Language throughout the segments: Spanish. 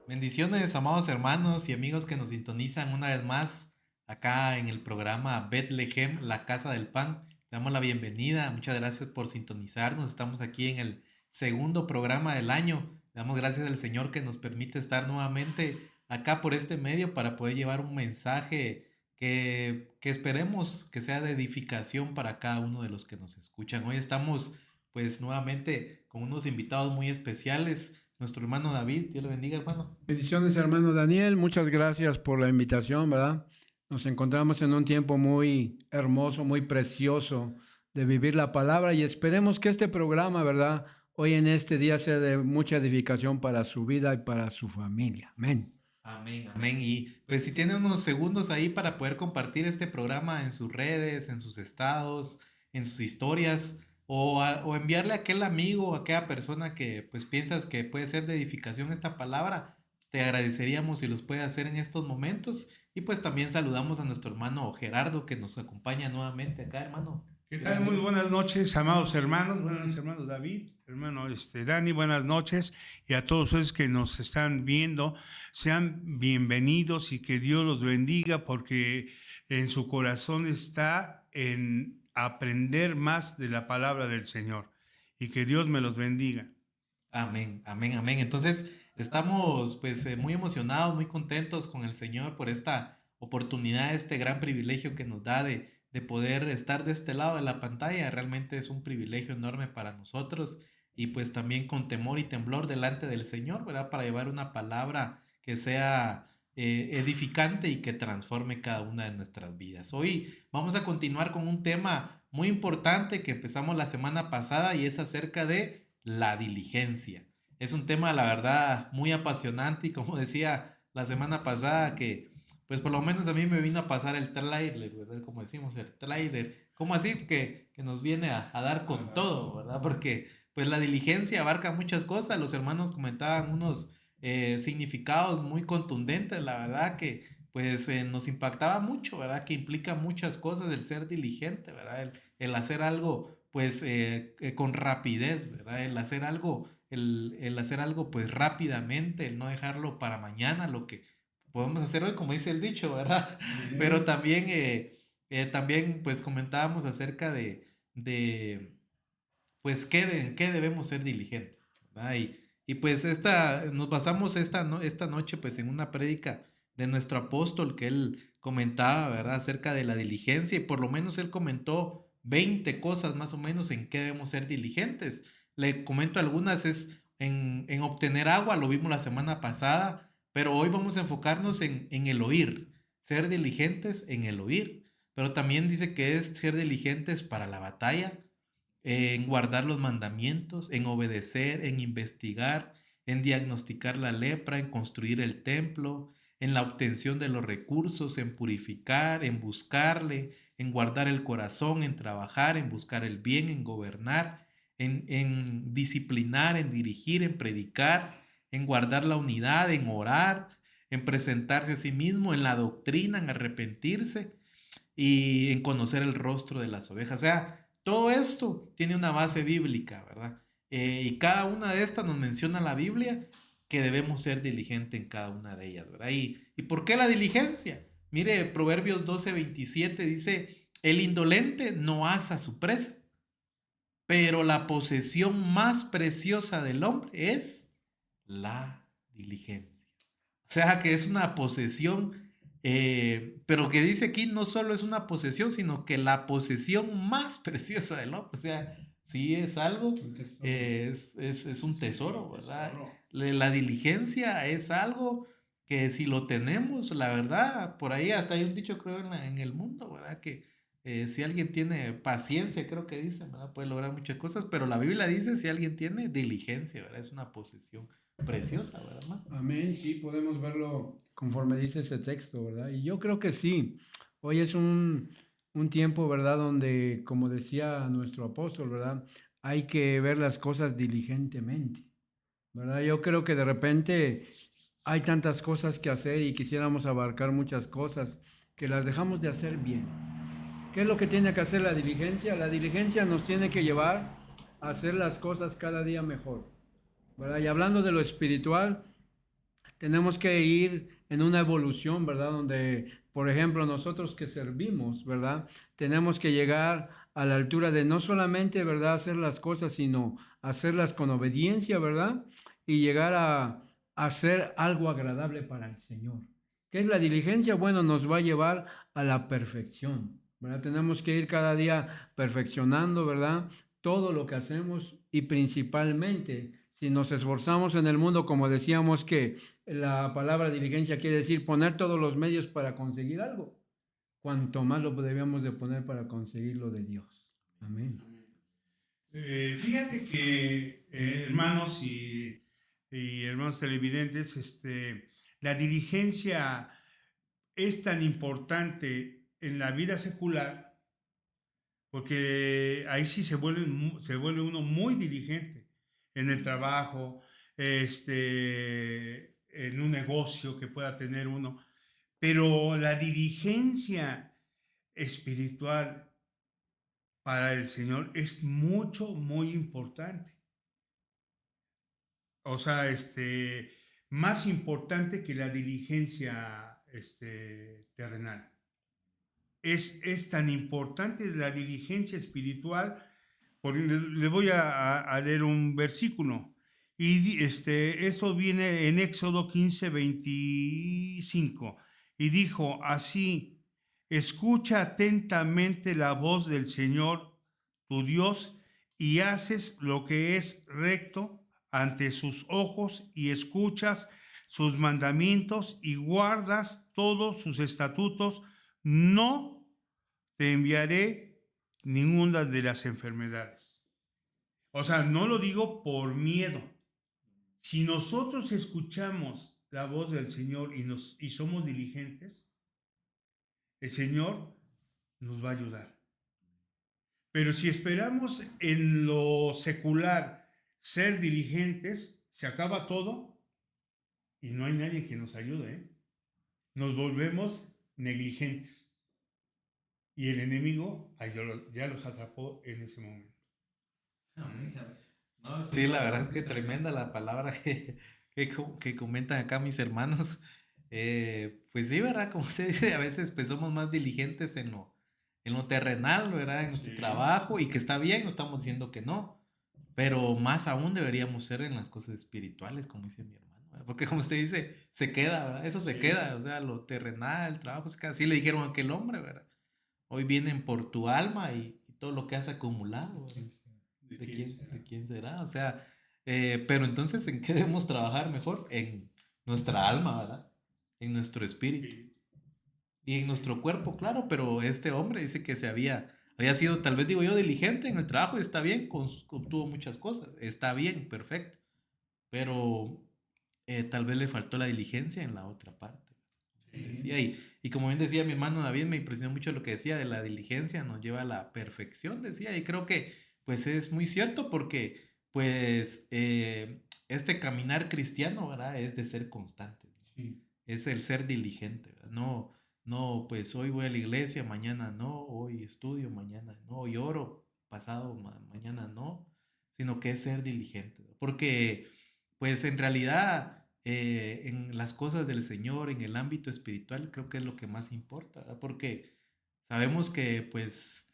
Bendiciones, amados hermanos y amigos que nos sintonizan una vez más acá en el programa Bethlehem, la Casa del Pan. Le damos la bienvenida. Muchas gracias por sintonizarnos. Estamos aquí en el segundo programa del año. Le damos gracias al Señor que nos permite estar nuevamente acá por este medio para poder llevar un mensaje que esperemos que sea de edificación para cada uno de los que nos escuchan. Hoy estamos pues nuevamente con unos invitados muy especiales. Nuestro hermano David, Dios le bendiga, hermano. Bendiciones, hermano Daniel. Muchas gracias por la invitación, ¿verdad? Nos encontramos en un tiempo muy hermoso, muy precioso de vivir la palabra y esperemos que este programa, ¿verdad? Hoy en este día sea de mucha edificación para su vida y para su familia. Amén. Amén, amén. Y pues si tiene unos segundos ahí para poder compartir este programa en sus redes, en sus estados, en sus historias, o enviarle a aquel amigo o a aquella persona que pues piensas que puede ser de edificación esta palabra, te agradeceríamos si los puede hacer en estos momentos. Y pues también saludamos a nuestro hermano Gerardo que nos acompaña nuevamente acá, hermano. ¿Qué Dios le tal? Muy bendiga. buenas noches, amados hermanos. Buenas noches, hermano David, hermano Dani, buenas noches. Y a todos ustedes que nos están viendo, sean bienvenidos y que Dios los bendiga porque en su corazón está en aprender más de la palabra del Señor. Y que Dios me los bendiga. Amén, amén, amén. Entonces, estamos pues muy emocionados, muy contentos con el Señor por esta oportunidad, este gran privilegio que nos da de poder estar de este lado de la pantalla. Realmente es un privilegio enorme para nosotros y pues también con temor y temblor delante del Señor, ¿verdad? Para llevar una palabra que sea edificante y que transforme cada una de nuestras vidas. Hoy vamos a continuar con un tema muy importante que empezamos la semana pasada y es acerca de la diligencia. Es un tema, la verdad, muy apasionante y como decía la semana pasada que, pues por lo menos a mí me vino a pasar el trailer, ¿verdad? Como decimos, el trailer. ¿Cómo así? Que nos viene a dar con todo, ¿verdad? Porque pues la diligencia abarca muchas cosas. Los hermanos comentaban unos significados muy contundentes, la verdad que pues nos impactaba mucho, ¿verdad? Que implica muchas cosas el ser diligente, ¿verdad? El hacer algo pues con rapidez, ¿verdad? El hacer algo pues rápidamente, el no dejarlo para mañana, lo que podemos hacer hoy, como dice el dicho, ¿verdad? Pero también pues comentábamos acerca de pues en qué debemos ser diligentes, ¿verdad? Y pues nos basamos esta noche pues en una prédica de nuestro apóstol que él comentaba, ¿verdad? Acerca de la diligencia y por lo menos él comentó 20 cosas más o menos en qué debemos ser diligentes. Le comento algunas, es en obtener agua, lo vimos la semana pasada, pero hoy vamos a enfocarnos en el oír, ser diligentes en el oír, pero también dice que es ser diligentes para la batalla, en guardar los mandamientos, en obedecer, en investigar, en diagnosticar la lepra, en construir el templo, en la obtención de los recursos, en purificar, en buscarle, en guardar el corazón, en trabajar, en buscar el bien, en gobernar, en disciplinar, en dirigir, en predicar, en guardar la unidad, en orar, en presentarse a sí mismo, en la doctrina, en arrepentirse y en conocer el rostro de las ovejas. O sea, todo esto tiene una base bíblica, ¿verdad? Y cada una de estas nos menciona la Biblia que debemos ser diligentes en cada una de ellas, ¿verdad? ¿Y por qué la diligencia? Mire, Proverbios 12:27 dice, el indolente no asa su presa, pero la posesión más preciosa del hombre es la diligencia. O sea que es una posesión, pero que dice aquí no solo es una posesión, sino que la posesión más preciosa del hombre. O sea, sí es algo, Un tesoro. es un Sí, tesoro, ¿verdad? tesoro. La diligencia es algo que si lo tenemos, la verdad, por ahí hasta hay un dicho creo en el mundo, ¿verdad? Que si alguien tiene paciencia, creo que dice, ¿verdad? Puede lograr muchas cosas, pero la Biblia dice si alguien tiene diligencia, ¿verdad? Es una posesión preciosa, ¿verdad, hermano? Amén, sí, podemos verlo conforme dice ese texto, ¿verdad? Y yo creo que sí. Hoy es un tiempo, ¿verdad? Donde, como decía nuestro apóstol, ¿verdad? Hay que ver las cosas diligentemente, ¿verdad? Yo creo que de repente hay tantas cosas que hacer y quisiéramos abarcar muchas cosas que las dejamos de hacer bien. ¿Qué es lo que tiene que hacer la diligencia? La diligencia nos tiene que llevar a hacer las cosas cada día mejor, ¿verdad? Y hablando de lo espiritual, tenemos que ir en una evolución, ¿verdad? Donde, por ejemplo, nosotros que servimos, ¿verdad? Tenemos que llegar a la altura de no solamente, ¿verdad?, hacer las cosas, sino hacerlas con obediencia, ¿verdad? Y llegar a hacer algo agradable para el Señor. ¿Qué es la diligencia? Bueno, nos va a llevar a la perfección, ¿verdad? Tenemos que ir cada día perfeccionando, ¿verdad? Todo lo que hacemos y principalmente si nos esforzamos en el mundo, como decíamos que la palabra diligencia quiere decir poner todos los medios para conseguir algo, cuanto más lo debemos de poner para conseguir lo de Dios. Amén. Fíjate que, hermanos y hermanos televidentes, la diligencia es tan importante en la vida secular porque ahí sí se vuelve uno muy diligente en el trabajo, en un negocio que pueda tener uno. Pero la diligencia espiritual para el Señor es muy importante. O sea, más importante que la diligencia terrenal. Es tan importante la diligencia espiritual, porque le voy a leer un versículo, y eso viene en Éxodo 15:25, y dijo así: escucha atentamente la voz del Señor tu Dios, y haces lo que es recto ante sus ojos, y escuchas sus mandamientos, y guardas todos sus estatutos, no te enviaré ninguna de las enfermedades. O sea, no lo digo por miedo. Si nosotros escuchamos la voz del Señor y somos diligentes, el Señor nos va a ayudar. Pero si esperamos en lo secular ser diligentes, se acaba todo y no hay nadie que nos ayude, ¿eh? Nos volvemos negligentes. Y el enemigo ya los atrapó en ese momento. No, sí, la verdad es que tremenda la palabra que comentan acá mis hermanos. Pues sí, ¿verdad? Como se dice, a veces pues somos más diligentes en lo terrenal, ¿verdad? En nuestro trabajo, y que está bien, no estamos diciendo que no, pero más aún deberíamos ser en las cosas espirituales, como dice mi hermano, ¿verdad? Porque como usted dice, se queda, ¿verdad? Eso se queda, o sea, lo terrenal, el trabajo se queda. Así le dijeron a aquel hombre, ¿verdad? Hoy vienen por tu alma y todo lo que has acumulado, ¿verdad? ¿De quién será? O sea, pero entonces, ¿en qué debemos trabajar mejor? En nuestra alma, ¿verdad? En nuestro espíritu. Y en nuestro cuerpo, claro, pero este hombre dice que había sido, tal vez digo yo, diligente en el trabajo y está bien, obtuvo muchas cosas, está bien, perfecto, pero tal vez le faltó la diligencia en la otra parte. Decía, y como bien decía mi hermano David, me impresionó mucho lo que decía de la diligencia, nos lleva a la perfección, decía, y creo que pues es muy cierto porque pues este caminar cristiano, ¿verdad? Es de ser constante, ¿no? Sí. Es el ser diligente, ¿verdad? No, no, pues hoy voy a la iglesia, mañana no, hoy estudio, mañana no, hoy oro, pasado, mañana no, sino que es ser diligente, ¿verdad? Porque pues en realidad en las cosas del Señor, en el ámbito espiritual, creo que es lo que más importa, ¿verdad? Porque sabemos que pues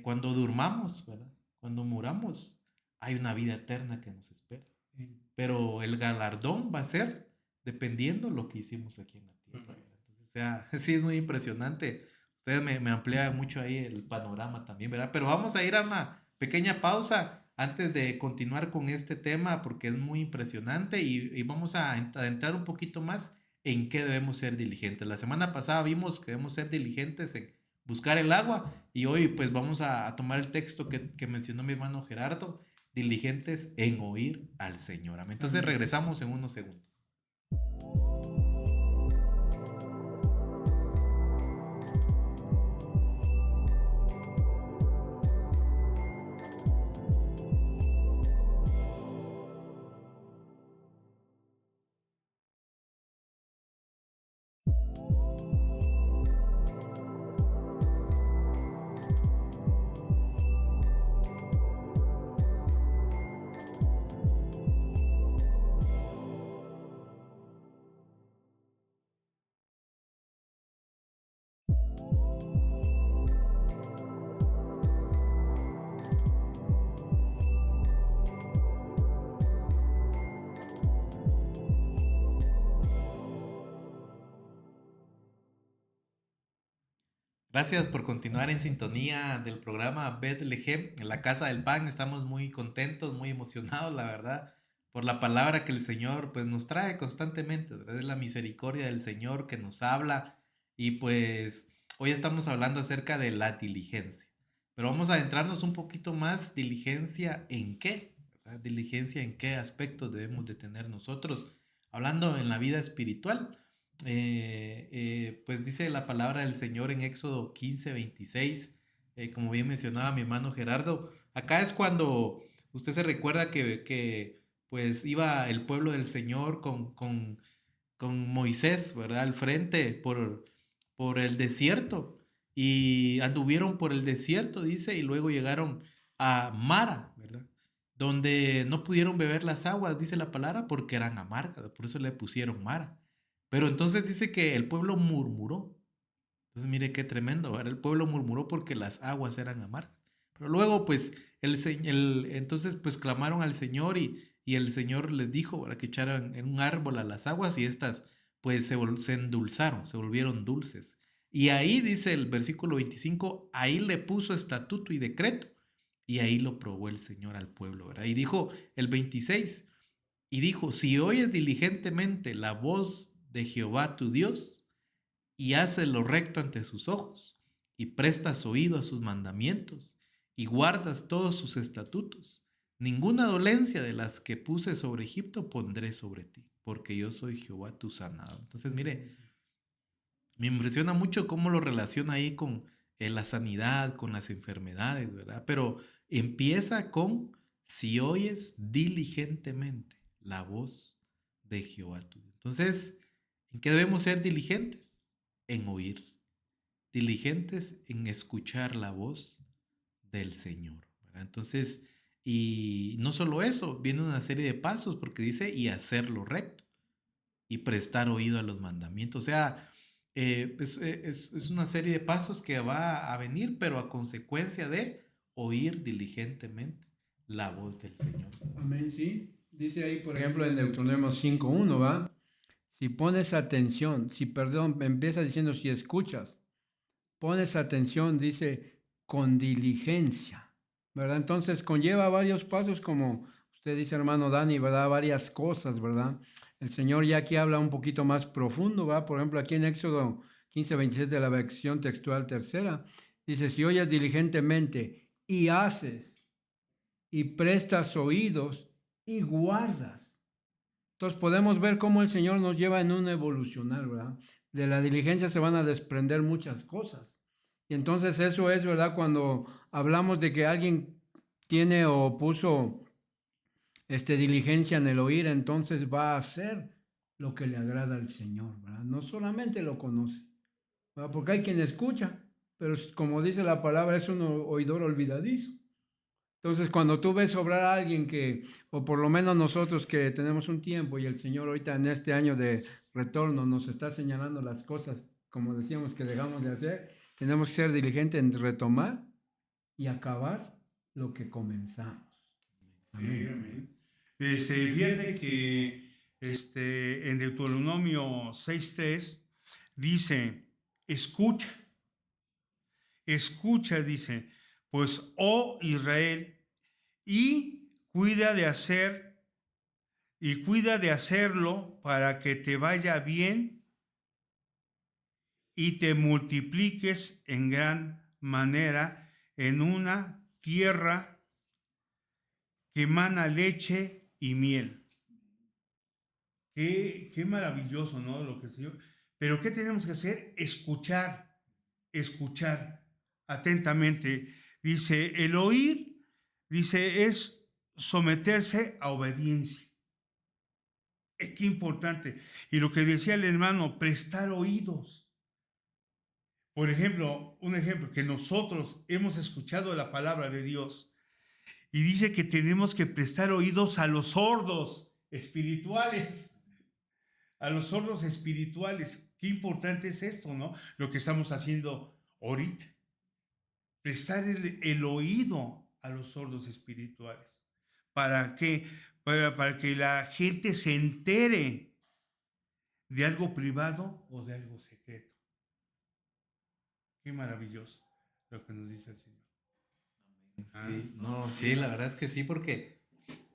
cuando durmamos, ¿verdad? Cuando muramos, hay una vida eterna que nos espera. Pero el galardón va a ser dependiendo lo que hicimos aquí en la tierra, ¿verdad? Entonces, o sea, sí es muy impresionante. Ustedes me amplían mucho ahí el panorama también, ¿verdad? Pero vamos a ir a una pequeña pausa antes de continuar con este tema porque es muy impresionante y vamos a adentrar un poquito más en qué debemos ser diligentes. La semana pasada vimos que debemos ser diligentes en buscar el agua y hoy pues vamos a tomar el texto que mencionó mi hermano Gerardo, diligentes en oír al Señor. Amén. Entonces regresamos en unos segundos. Gracias por continuar en sintonía del programa Bethlehem, en la Casa del Pan. Estamos muy contentos, muy emocionados, la verdad, por la palabra que el Señor pues nos trae constantemente, ¿verdad? Es la misericordia del Señor que nos habla y pues hoy estamos hablando acerca de la diligencia. Pero vamos a adentrarnos un poquito más, diligencia en qué, ¿verdad? Diligencia en qué aspectos debemos de tener nosotros, hablando en la vida espiritual. Pues dice la palabra del Señor en Éxodo 15:26, como bien mencionaba mi hermano Gerardo, acá es cuando usted se recuerda que pues iba el pueblo del Señor con Moisés, ¿verdad? Al frente por el desierto y anduvieron por el desierto, dice, y luego llegaron a Mara, ¿verdad? Donde no pudieron beber las aguas, dice la palabra, porque eran amargas, por eso le pusieron Mara. Pero entonces dice que el pueblo murmuró. Entonces mire qué tremendo, ¿verdad? El pueblo murmuró porque las aguas eran amargas. Pero luego pues entonces pues clamaron al Señor y el Señor les dijo para que echaran en un árbol a las aguas y estas pues se endulzaron, se volvieron dulces. Y ahí dice el versículo 25, ahí le puso estatuto y decreto y ahí lo probó el Señor al pueblo, ¿verdad? Y dijo el 26, y dijo, si oyes diligentemente la voz de Jehová tu Dios, y haces lo recto ante sus ojos, y prestas oído a sus mandamientos, y guardas todos sus estatutos, ninguna dolencia de las que puse sobre Egipto pondré sobre ti, porque yo soy Jehová tu sanador. Entonces, mire, me impresiona mucho cómo lo relaciona ahí con la sanidad, con las enfermedades, ¿verdad? Pero empieza con, si oyes diligentemente la voz de Jehová tu Dios. Entonces, ¿en qué debemos ser diligentes? En oír, diligentes en escuchar la voz del Señor, ¿verdad? Entonces, y no solo eso, viene una serie de pasos porque dice, y hacer lo recto y prestar oído a los mandamientos. O sea, es una serie de pasos que va a venir, pero a consecuencia de oír diligentemente la voz del Señor. Amén, sí. Dice ahí, por ejemplo, en Deuteronomio 5:1, ¿va? Si pones atención, perdón, empieza diciendo si escuchas, pones atención, dice, con diligencia, ¿verdad? Entonces conlleva varios pasos, como usted dice, hermano Dani, ¿verdad? Varias cosas, ¿verdad? El Señor ya aquí habla un poquito más profundo, ¿va? Por ejemplo, aquí en Éxodo 15:26 de la versión textual tercera, dice, si oyes diligentemente y haces y prestas oídos y guardas. Entonces podemos ver cómo el Señor nos lleva en un evolucionar, ¿verdad? De la diligencia se van a desprender muchas cosas. Y entonces eso es, ¿verdad? Cuando hablamos de que alguien tiene o puso diligencia en el oír, entonces va a hacer lo que le agrada al Señor, ¿verdad? No solamente lo conoce, ¿verdad? Porque hay quien escucha, pero como dice la palabra, es un oidor olvidadizo. Entonces, cuando tú ves obrar a alguien que, o por lo menos nosotros que tenemos un tiempo y el Señor ahorita en este año de retorno nos está señalando las cosas, como decíamos que dejamos de hacer, tenemos que ser diligentes en retomar y acabar lo que comenzamos. Sí, Amén. amén. Fíjate que en Deuteronomio 6:3 dice, escucha, escucha, dice, pues, oh Israel, y cuida de hacer, y cuida de hacerlo para que te vaya bien y te multipliques en gran manera en una tierra que emana leche y miel. Qué maravilloso, ¿no? Lo que el Señor. Pero ¿qué tenemos que hacer? Escuchar atentamente. Dice, el oír, dice, es someterse a obediencia. Qué importante. Y lo que decía el hermano, prestar oídos. Por ejemplo, un ejemplo, que nosotros hemos escuchado la palabra de Dios y dice que tenemos que prestar oídos a los sordos espirituales. A los sordos espirituales. Qué importante es esto, ¿no? Lo que estamos haciendo ahorita. Prestar el oído a los sordos espirituales. ¿Para qué? Para que la gente se entere de algo privado o de algo secreto. Qué maravilloso lo que nos dice el Señor. Ah, Sí, no, sí, la verdad es que sí, porque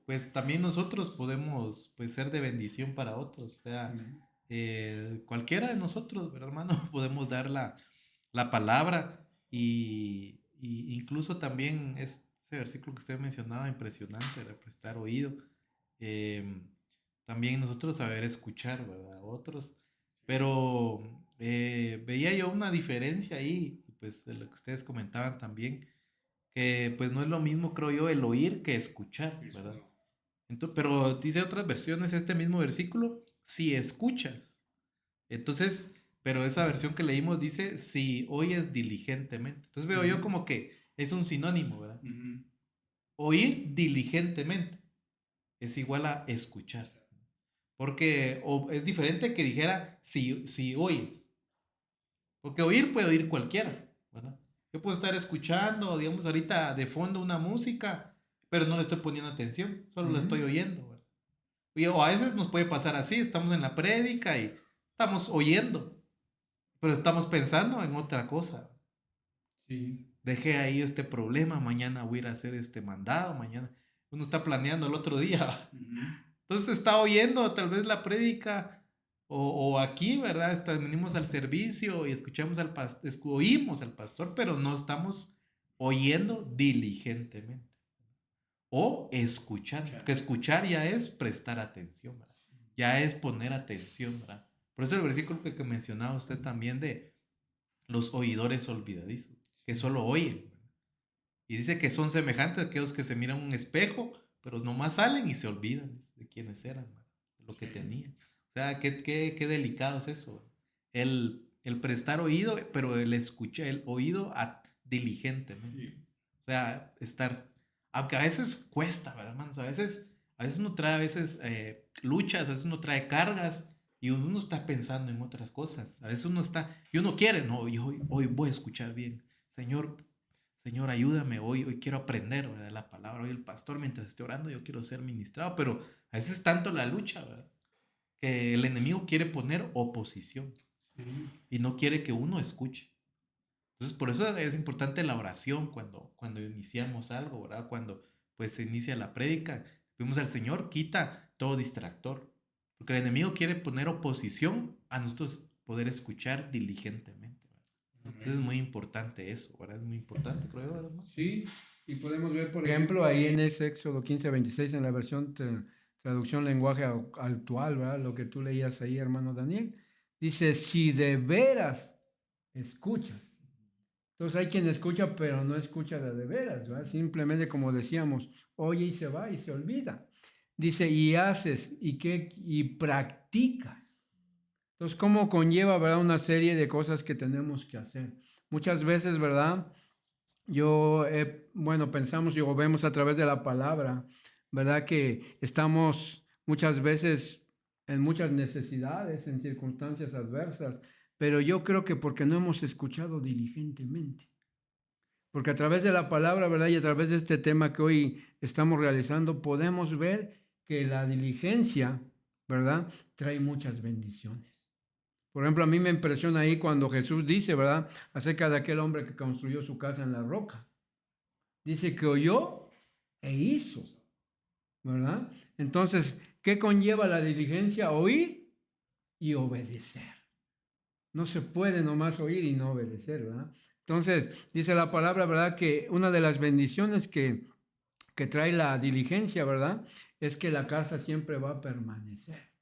pues también nosotros podemos pues ser de bendición para otros, o sea, Amén. cualquiera de nosotros, ¿verdad, hermano? Podemos dar la palabra y incluso también ese versículo que usted mencionaba, impresionante, de prestar oído. em, También nosotros saber escuchar, ¿verdad? A otros. Pero veía yo una diferencia ahí, pues de lo que ustedes comentaban también, que pues no es lo mismo, creo yo, el oír que escuchar, eso ¿verdad? no. Entonces, pero dice otras versiones este mismo versículo, si escuchas. Entonces, pero esa versión que leímos dice, si oyes diligentemente. Entonces veo yo Ujú, como que es un sinónimo, ¿verdad? ujú. Oír diligentemente es igual a escuchar. Porque es diferente que dijera si oyes. Porque oír puede oír cualquiera, ¿verdad? Yo puedo estar escuchando, digamos, ahorita de fondo una música, pero no le estoy poniendo atención, solo la estoy Ujú. oyendo, ¿verdad? O a veces nos puede pasar así, estamos en la prédica y estamos oyendo, pero estamos pensando en otra cosa. Sí. Dejé ahí este problema, mañana voy a ir a hacer este mandado, mañana uno está planeando el otro día. Ujú. Entonces está oyendo tal vez la prédica o aquí, ¿verdad? Venimos al servicio y escuchamos al pastor, oímos al pastor, pero no estamos oyendo diligentemente o escuchando, porque Escuchar. escuchar ya es prestar atención, ¿verdad? Ya es poner atención, ¿verdad? Por eso el versículo que mencionaba usted también de los oidores olvidadizos, que Sí. solo oyen, ¿verdad? Y dice que son semejantes a aquellos que se miran en un espejo, pero nomás salen y se olvidan de quiénes eran, ¿verdad? De lo que Sí. tenían. O sea, qué delicado es eso, ¿verdad? El prestar oído, pero el escuchar, el oído diligentemente. Sí. O sea, estar, aunque a veces cuesta, ¿verdad, hermanos? A veces uno trae a veces luchas, a veces uno trae cargas y uno está pensando en otras cosas. A veces uno está, y uno quiere, no, yo hoy voy a escuchar bien. Señor, Señor, ayúdame, hoy quiero aprender, ¿verdad? La palabra, hoy el pastor mientras esté orando, yo quiero ser ministrado, pero a veces es tanto la lucha, ¿verdad? Que el enemigo quiere poner oposición Sí. y no quiere que uno escuche. Entonces, por eso es importante la oración cuando iniciamos algo, ¿verdad? Cuando pues se inicia la prédica, vemos al Señor, quita todo distractor, porque el enemigo quiere poner oposición a nosotros poder escuchar diligentemente, ¿verdad? Entonces es Amén. muy importante eso, ¿verdad? Es muy importante, creo yo, ¿verdad? Sí, y podemos ver, por ejemplo, ahí en ese Éxodo 15:26, en la versión traducción lenguaje actual, ¿verdad? Lo que tú leías ahí, hermano Daniel, dice, si de veras escuchas. Entonces hay quien escucha, pero no escucha de veras, ¿verdad? Simplemente, como decíamos, oye y se va y se olvida. Dice, y haces, y practicas. Entonces, ¿cómo conlleva, verdad, una serie de cosas que tenemos que hacer? Muchas veces, ¿verdad? Bueno, pensamos y o vemos a través de la palabra, ¿verdad? Que estamos muchas veces en muchas necesidades, en circunstancias adversas, pero yo creo que porque no hemos escuchado diligentemente. Porque a través de la palabra, ¿verdad? Y a través de este tema que hoy estamos realizando, podemos ver que la diligencia, ¿verdad? Trae muchas bendiciones. Por ejemplo, a mí me impresiona ahí cuando Jesús dice, ¿verdad? Acerca de aquel hombre que construyó su casa en la roca. Dice que oyó e hizo, ¿verdad? Entonces, ¿qué conlleva la diligencia? Oír y obedecer. No se puede nomás oír y no obedecer, ¿verdad? Entonces, dice la palabra, ¿verdad? Que una de las bendiciones que trae la diligencia, ¿verdad? Es que la casa siempre va a permanecer.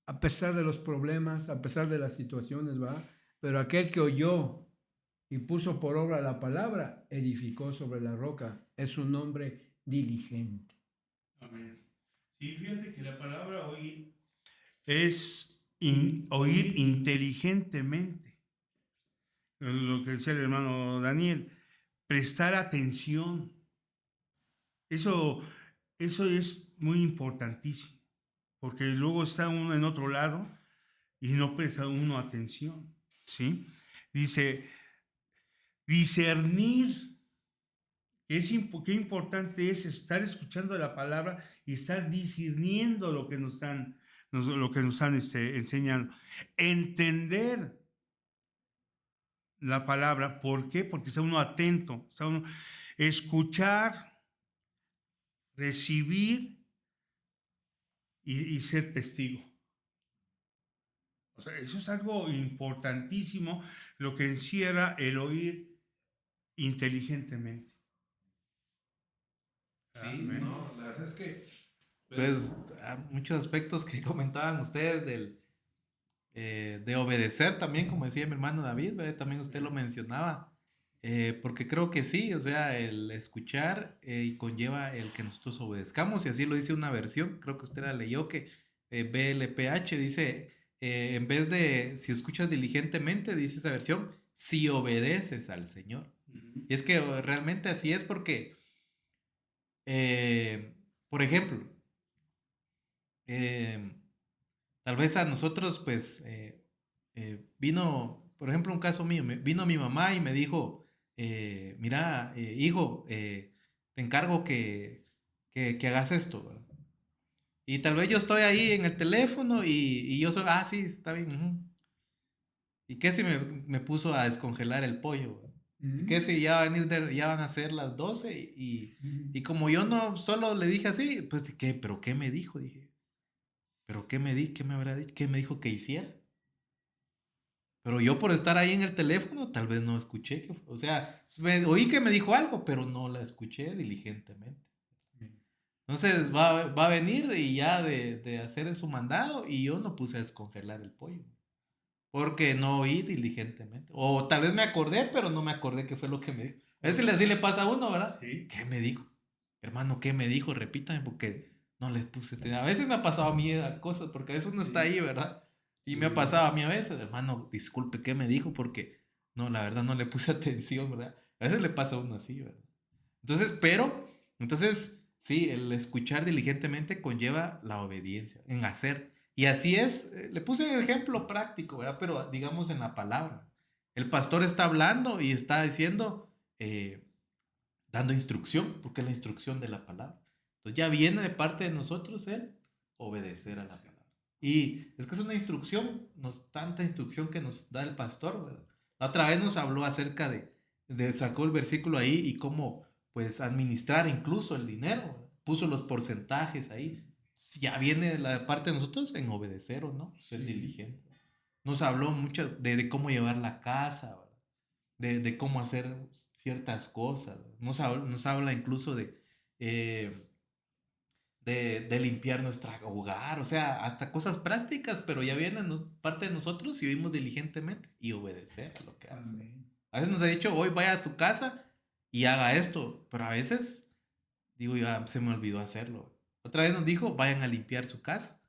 A pesar de los problemas, a pesar de las situaciones, ¿verdad? Pero aquel que oyó y puso por obra la palabra, edificó sobre la roca. Es un hombre diligente. Amén. Sí, fíjate que la palabra oír es oír inteligentemente. Lo que decía el hermano Daniel, prestar atención. Eso, eso es muy importantísimo, porque luego está uno en otro lado y no presta uno atención, ¿sí? Dice, discernir. Qué importante es estar escuchando la palabra y estar discerniendo lo que nos están, lo que nos están enseñando. Entender, la palabra. ¿Por qué? Porque está uno atento, está uno escuchar, recibir y ser testigo. O sea, eso es algo importantísimo, lo que encierra el oír inteligentemente. Sí, Amén. no, la verdad es que, pues, muchos aspectos que comentaban ustedes de obedecer también, como decía mi hermano David, ¿verdad? También usted lo mencionaba, porque creo que sí, o sea, el escuchar conlleva el que nosotros obedezcamos, y así lo dice una versión, creo que usted la leyó, que BLPH dice, en vez de si escuchas diligentemente, dice esa versión, si obedeces al Señor. Ujú. Y es que realmente así es porque, eh, por ejemplo, eh, tal vez a nosotros, pues, vino, por ejemplo, un caso mío, vino mi mamá y me dijo, mira, hijo, te encargo que hagas esto, ¿verdad? Y tal vez yo estoy ahí en el teléfono y yo soy, sí, está bien. Ujú. ¿Y qué si me puso a descongelar el pollo, ¿verdad? ¿Y qué Mm, si ya, ya van a ser las 12 y como yo no solo le dije así, pues, ¿qué? ¿Pero qué me dijo? Dije, ¿pero qué me di? ¿Qué me habrá dicho? ¿Qué me dijo que hiciera? Pero yo por estar ahí en el teléfono, tal vez no escuché o sea, oí que me dijo algo, pero no la escuché diligentemente. Entonces va a venir y ya de hacer su mandado y yo no puse a descongelar el pollo. Porque no oí diligentemente. O tal vez me acordé, pero no me acordé qué fue lo que me dijo. A veces así le pasa a uno, ¿verdad? Sí. ¿Qué me dijo? Hermano, ¿qué me dijo? Repítame porque no les puse atención. A veces me ha pasado a mí cosas porque a veces uno está Sí. ahí, ¿verdad? Y me ha Sí. pasado a mí a veces, hermano, disculpe, ¿qué me dijo? Porque no, la verdad no le puse atención, ¿verdad? A veces le pasa a uno así, ¿verdad? Entonces, sí, el escuchar diligentemente conlleva la obediencia, en hacer. Y así es, le puse un ejemplo práctico, ¿verdad? Pero digamos en la palabra. El pastor está hablando y está diciendo, dando instrucción, porque es la instrucción de la palabra. Entonces ya viene de parte de nosotros el obedecer a la palabra. Y es que es una instrucción, tanta instrucción que nos da el pastor, ¿verdad? La otra vez nos habló acerca sacó el versículo ahí y cómo, pues, administrar incluso el dinero, ¿verdad? Puso los porcentajes ahí. Ya viene de la parte de nosotros en obedecer o no, ser Sí. diligente. Nos habló mucho de cómo llevar la casa, ¿verdad? De cómo hacer ciertas cosas. Nos habla incluso eh, de limpiar nuestro hogar, o sea, hasta cosas prácticas, pero ya vienen parte de nosotros si vivimos diligentemente y obedecer a lo que hace. amén. A veces nos ha dicho, hoy vaya a tu casa y haga esto, pero a veces digo, ya se me olvidó hacerlo. Otra vez nos dijo, vayan a limpiar su casa.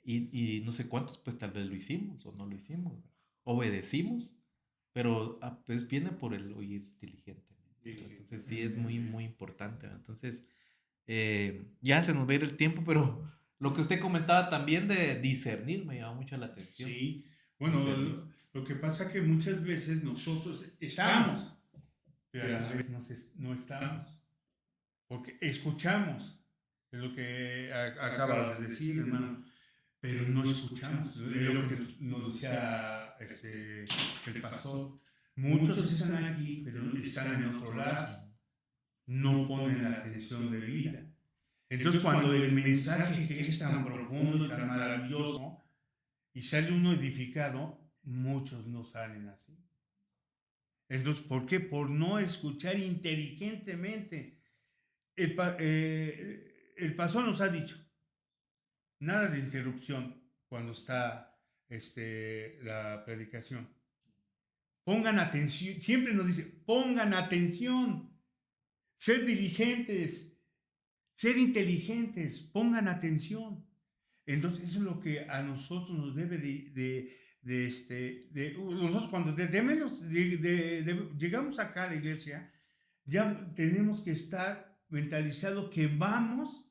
Y no sé cuántos, pues tal vez lo hicimos o no lo hicimos. Obedecimos, pero pues viene por el oír diligentemente. Entonces sí es muy, Amén. muy importante. Entonces ya se nos va a ir el tiempo, pero lo que usted comentaba también de discernir me llamó mucho la atención. Sí. Bueno, Discernir. lo que pasa que muchas veces nosotros estamos, pero a la vez no estamos. Porque escuchamos, es lo que acabas de decir, hermano, pero no escuchamos. Es lo que nos decía el pastor. Muchos están aquí, pero están en otro lado. No ponen la atención de vida. Entonces, cuando el mensaje que es tan profundo y tan maravilloso y sale uno edificado, muchos no salen así. Entonces, ¿por qué? Por no escuchar inteligentemente. El pastor nos ha dicho, nada de interrupción cuando está la predicación. Pongan atención, siempre nos dice, pongan atención, ser diligentes, ser inteligentes, pongan atención. Entonces eso es lo que a nosotros nos debe nosotros cuando llegamos acá a la iglesia, ya tenemos que estar mentalizados que vamos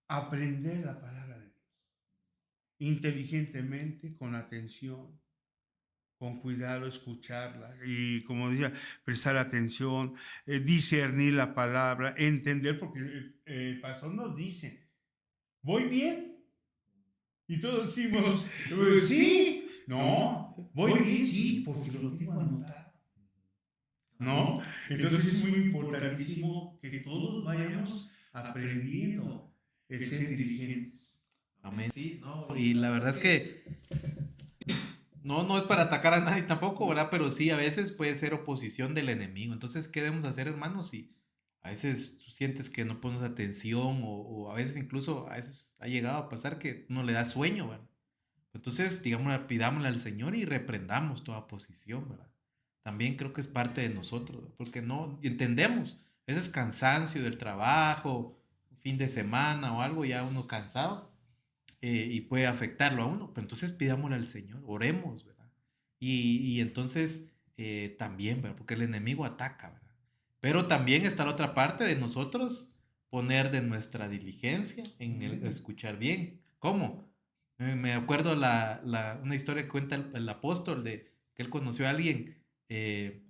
a aprender la palabra de Dios inteligentemente, con atención, con cuidado, escucharla y, como decía, prestar atención, discernir la palabra, entender, porque el pastor nos dice, ¿voy bien? Y todos decimos, sí, No, voy bien, sí, porque lo tengo anotado. ¿No? Entonces es muy importantísimo que todos vayamos aprendiendo el ser diligentes. Amén. Sí, no, y la verdad es que no es para atacar a nadie tampoco, ¿verdad? Pero sí, a veces puede ser oposición del enemigo. Entonces, ¿qué debemos hacer, hermanos? Si a veces tú sientes que no pones atención o a veces incluso, a veces ha llegado a pasar que no le da sueño, ¿verdad? Entonces, digamos, pidámosle al Señor y reprendamos toda posición, ¿verdad? También creo que es parte de nosotros, ¿verdad? Porque no entendemos, ese es cansancio del trabajo, fin de semana o algo, ya uno cansado y puede afectarlo a uno. Pero entonces pidámosle al Señor, oremos, ¿verdad? Y entonces también, ¿verdad? Porque el enemigo ataca, ¿verdad? Pero también está la otra parte de nosotros poner de nuestra diligencia en el escuchar bien. ¿Cómo? Me acuerdo una historia que cuenta el apóstol de que él conoció a alguien eh,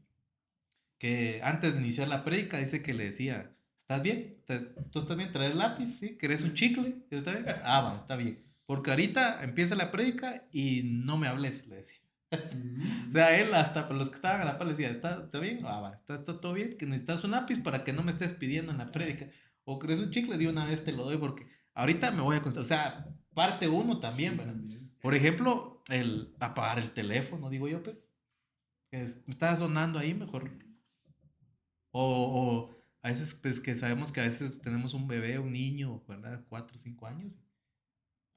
que antes de iniciar la prédica dice que le decía, ¿estás bien? ¿Tú estás bien? ¿Traes lápiz? ¿Sí? ¿Querés un chicle? ¿Está bien? Ah, va, está bien. Porque ahorita empieza la prédica y no me hables, le decía. O sea, él hasta para los que estaban a la par le decía, ¿está bien? Ah, va, ¿está todo bien? Que necesitas un lápiz para que no me estés pidiendo en la prédica. O querés un chicle, de una vez te lo doy porque ahorita me voy a concentrar. O sea, parte uno también, ¿verdad? Por ejemplo, el apagar el teléfono, digo yo, pues. Me está sonando ahí, mejor o a veces, pues que sabemos que a veces tenemos un bebé, un niño, ¿verdad? 4 o 5 años.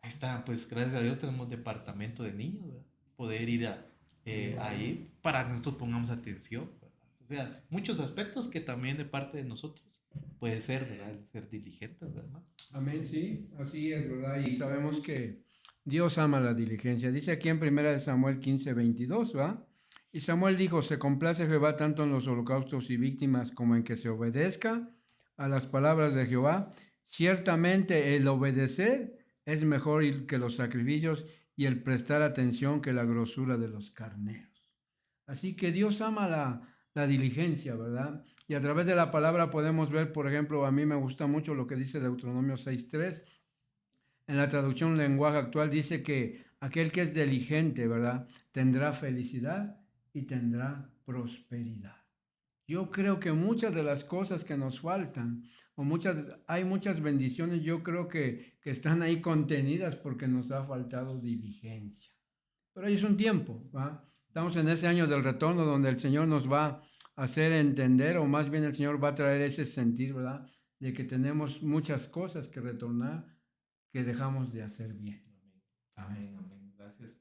Ahí está, pues gracias a Dios tenemos departamento de niños, ¿verdad? Poder ir ahí para que nosotros pongamos atención, ¿verdad? O sea, muchos aspectos que también de parte de nosotros puede ser, ¿verdad? El ser diligentes, ¿verdad? Amén, sí, así es, ¿verdad? Y sabemos que Dios ama la diligencia. Dice aquí en 1 Samuel 15:22, ¿verdad? Y Samuel dijo, se complace Jehová tanto en los holocaustos y víctimas como en que se obedezca a las palabras de Jehová. Ciertamente el obedecer es mejor que los sacrificios y el prestar atención que la grosura de los carneros. Así que Dios ama la diligencia, ¿verdad? Y a través de la palabra podemos ver, por ejemplo, a mí me gusta mucho lo que dice Deuteronomio 6:3. En la traducción lenguaje actual dice que aquel que es diligente, ¿verdad? Tendrá felicidad y tendrá prosperidad. Yo creo que muchas de las cosas que nos faltan, hay muchas bendiciones, yo creo que están ahí contenidas porque nos ha faltado diligencia. Pero ahí es un tiempo, ¿va? Estamos en ese año del retorno donde el Señor nos va a hacer entender, o más bien el Señor va a traer ese sentir, ¿verdad? De que tenemos muchas cosas que retornar que dejamos de hacer bien. Amén, amén. Gracias.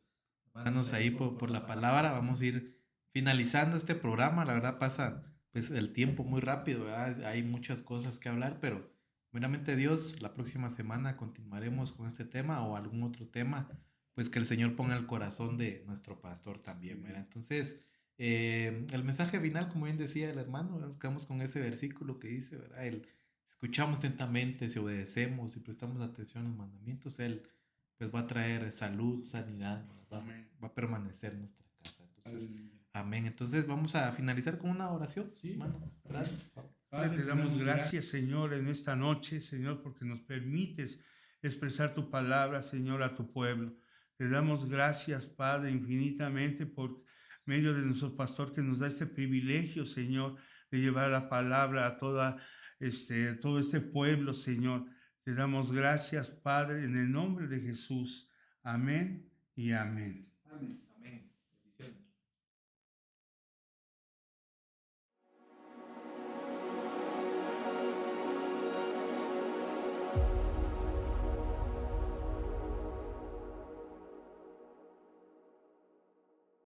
Hermanos, ahí por la palabra. Vamos a ir finalizando este programa. La verdad pasa pues el tiempo muy rápido, ¿verdad? Hay muchas cosas que hablar, pero meramente Dios, la próxima semana continuaremos con este tema o algún otro tema, pues que el Señor ponga el corazón de nuestro pastor también, ¿verdad? Entonces, el mensaje final, como bien decía el hermano, nos quedamos con ese versículo que dice, ¿verdad? Escuchamos atentamente, si obedecemos y prestamos atención a los mandamientos, Él pues va a traer salud, sanidad, va a permanecer en nuestra casa. Entonces, amén. Entonces vamos a finalizar con una oración, ¿sí, hermano? Gracias. Padre, te damos gracias, Señor, en esta noche, Señor, porque nos permites expresar tu palabra, Señor, a tu pueblo. Te damos gracias, Padre, infinitamente por medio de nuestro pastor que nos da este privilegio, Señor, de llevar la palabra a todo este pueblo, Señor. Te damos gracias, Padre, en el nombre de Jesús. Amén y amén. Amén.